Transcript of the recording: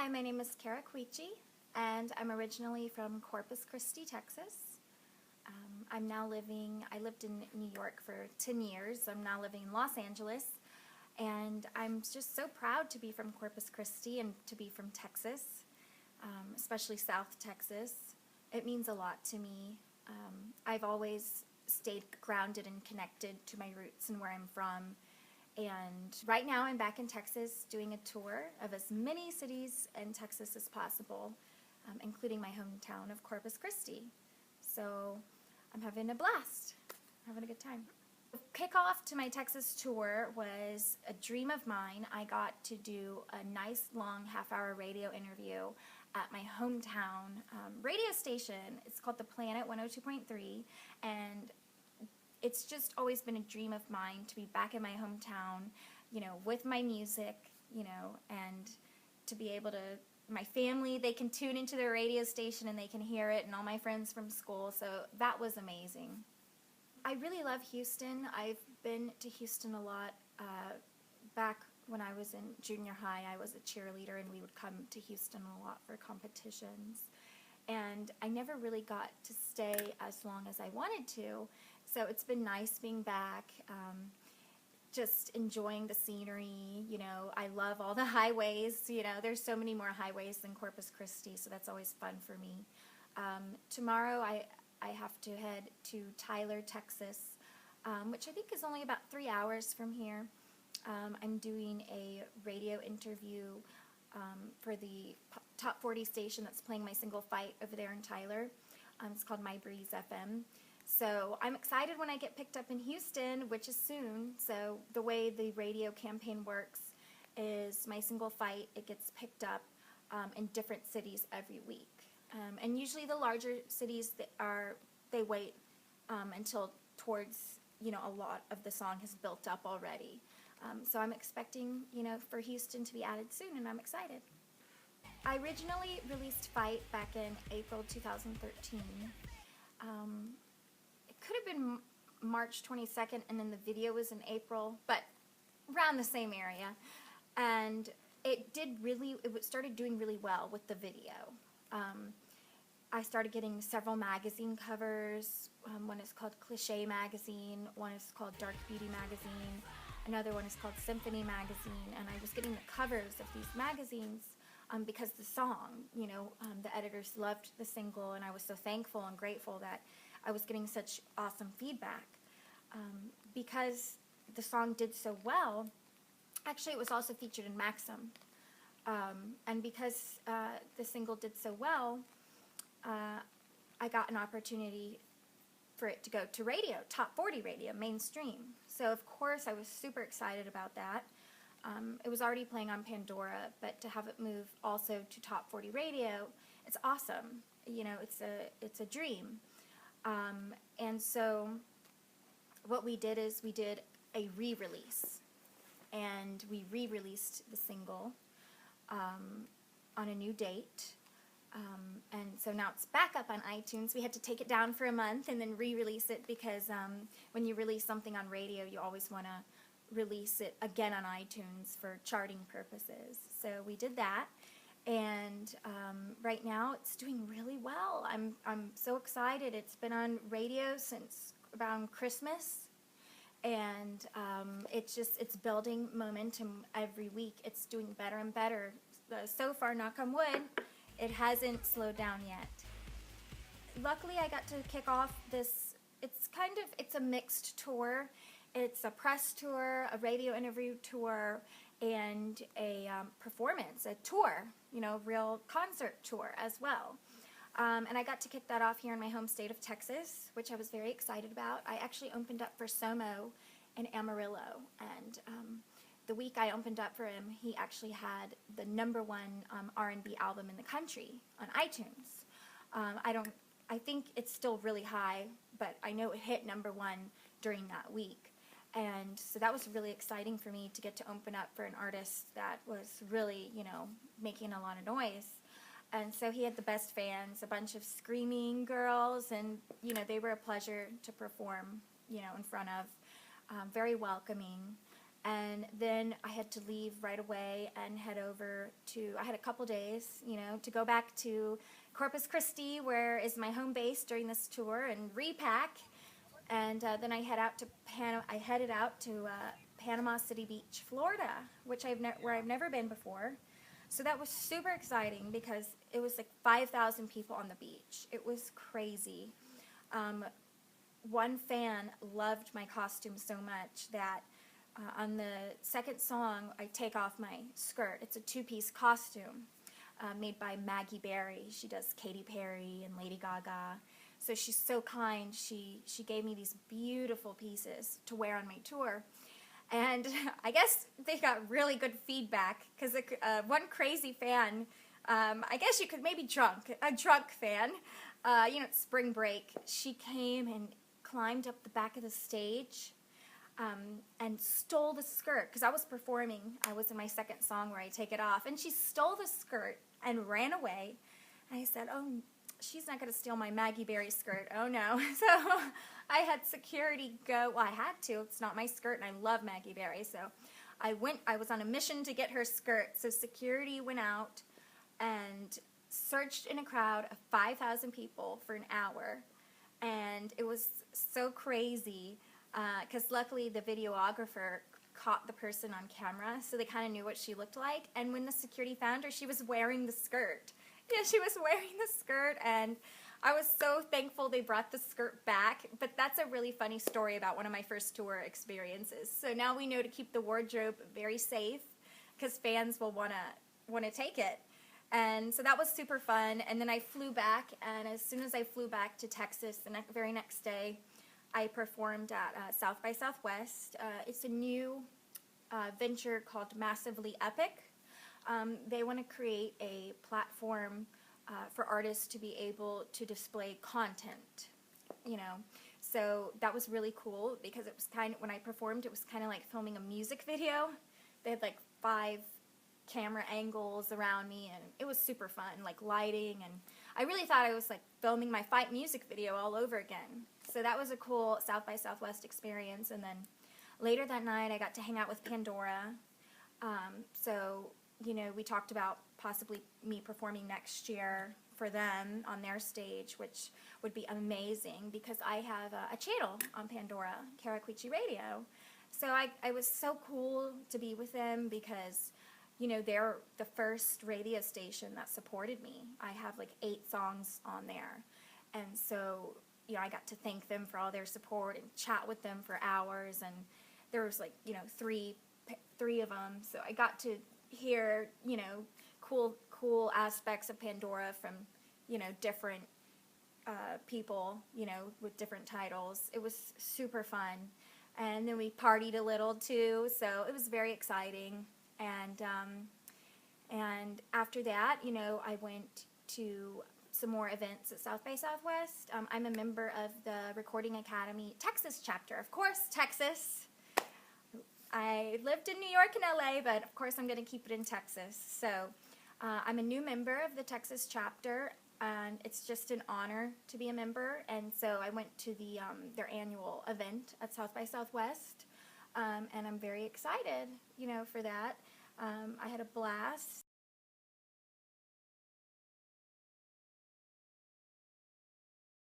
Hi, my name is Cara Quici, and I'm originally from Corpus Christi, Texas. I lived in New York for 10 years. I'm now living in Los Angeles, and I'm just so proud to be from Corpus Christi and to be from Texas, especially South Texas. It means a lot to me. I've always stayed grounded and connected to my roots and where I'm from. And right now I'm back in Texas doing a tour of as many cities in Texas as possible, including my hometown of Corpus Christi. So I'm having a blast, having a good time. The kickoff to my Texas tour was a dream of mine. I got to do a nice long half-hour radio interview at my hometown radio station. It's called The Planet 102.3, and it's just always been a dream of mine to be back in my hometown, with my music, and to be able to, my family, they can tune into the radio station and they can hear it, and all my friends from school, so that was amazing. I really love Houston. I've been to Houston a lot. Back when I was in junior high, I was a cheerleader, and we would come to Houston a lot for competitions. And I never really got to stay as long as I wanted to. So it's been nice being back, just enjoying the scenery. I love all the highways. There's so many more highways than Corpus Christi, so that's always fun for me. Tomorrow I have to head to Tyler, Texas, which I think is only about 3 hours from here. I'm doing a radio interview for the top 40 station that's playing my single Fight over there in Tyler. It's called My Breeze FM. So I'm excited when I get picked up in Houston, which is soon. So the way the radio campaign works is my single Fight, it gets picked up in different cities every week. And usually the larger cities, they wait until towards, a lot of the song has built up already. So I'm expecting, for Houston to be added soon, and I'm excited. I originally released Fight back in April 2013. It could have been March 22nd, and then the video was in April, but around the same area. And it started doing really well with the video. I started getting several magazine covers. One is called Cliché Magazine, one is called Dark Beauty Magazine, another one is called Symphony Magazine, and I was getting the covers of these magazines because the song, the editors loved the single, and I was so thankful and grateful that I was getting such awesome feedback. Because the song did so well, actually it was also featured in Maxim. And because the single did so well, I got an opportunity for it to go to radio, top 40 radio, mainstream. So of course I was super excited about that. It was already playing on Pandora, but to have it move also to top 40 radio, it's awesome. It's a dream. And so what we did is we did a re-release, and we re-released the single on a new date. And so now it's back up on iTunes. We had to take it down for a month and then re-release it because when you release something on radio, you always want to release it again on iTunes for charting purposes. So we did that, and right now it's doing really well. I'm so excited. It's been on radio since around Christmas, and it's building momentum every week. It's doing better and better. So far, knock on wood, it hasn't slowed down yet. Luckily, I got to kick off this, it's a mixed tour. It's a press tour, a radio interview tour, and a performance, a tour, real concert tour as well. And I got to kick that off here in my home state of Texas, which I was very excited about. I actually opened up for Somo in Amarillo, and the week I opened up for him, he actually had the #1 R&B album in the country on iTunes. I think it's still really high, but I know it hit #1 during that week. And so that was really exciting for me to get to open up for an artist that was really, making a lot of noise. And so he had the best fans, a bunch of screaming girls, and, they were a pleasure to perform, in front of, very welcoming. And then I had to leave right away and head over to, I had a couple days, to go back to Corpus Christi, where is my home base during this tour, and repack. And then I headed out to Panama City Beach, Florida, where I've never been before. So that was super exciting because it was like 5,000 people on the beach. It was crazy. One fan loved my costume so much that on the second song, I take off my skirt. It's a two-piece costume made by Maggie Berry. She does Katy Perry and Lady Gaga. So she's so kind. She gave me these beautiful pieces to wear on my tour. And I guess they got really good feedback because one crazy fan, I guess you could maybe a drunk fan, it's spring break, she came and climbed up the back of the stage and stole the skirt, because I was performing. I was in my second song where I take it off, and she stole the skirt and ran away. And I said, oh, she's not going to steal my Maggie Berry skirt. Oh, no. So I had security go. Well, I had to. It's not my skirt, and I love Maggie Berry. So I was on a mission to get her skirt. So security went out and searched in a crowd of 5,000 people for an hour. And it was so crazy because luckily the videographer caught the person on camera, so they kind of knew what she looked like. And when the security found her, she was wearing the skirt. Yeah, she was wearing the skirt, and I was so thankful they brought the skirt back. But that's a really funny story about one of my first tour experiences. So now we know to keep the wardrobe very safe because fans will want to take it. And so that was super fun. And then I flew back, and as soon as I flew back to Texas the very next day, I performed at South by Southwest. It's a new venture called Massively Epic. They want to create a platform for artists to be able to display content, So that was really cool because it was when I performed, it was kind of like filming a music video. They had like 5 camera angles around me, and it was super fun, like lighting, and I really thought I was like filming my Fight music video all over again. So that was a cool South by Southwest experience. And then later that night I got to hang out with Pandora. So we talked about possibly me performing next year for them on their stage, which would be amazing because I have a channel on Pandora, Cara Quici Radio. So I was so cool to be with them because they're the first radio station that supported me. I have like 8 songs on there. And so, I got to thank them for all their support and chat with them for hours. And there was like, 3 of them. So I got to hear, cool aspects of Pandora from, different people, with different titles. It was super fun. And then we partied a little too. So it was very exciting. And after that, I went to some more events at South by Southwest. I'm a member of the Recording Academy Texas chapter. Of course, Texas. I lived in New York and LA, but of course I'm going to keep it in Texas. So I'm a new member of the Texas chapter, and it's just an honor to be a member. And so I went to their annual event at South by Southwest, and I'm very excited, for that. I had a blast.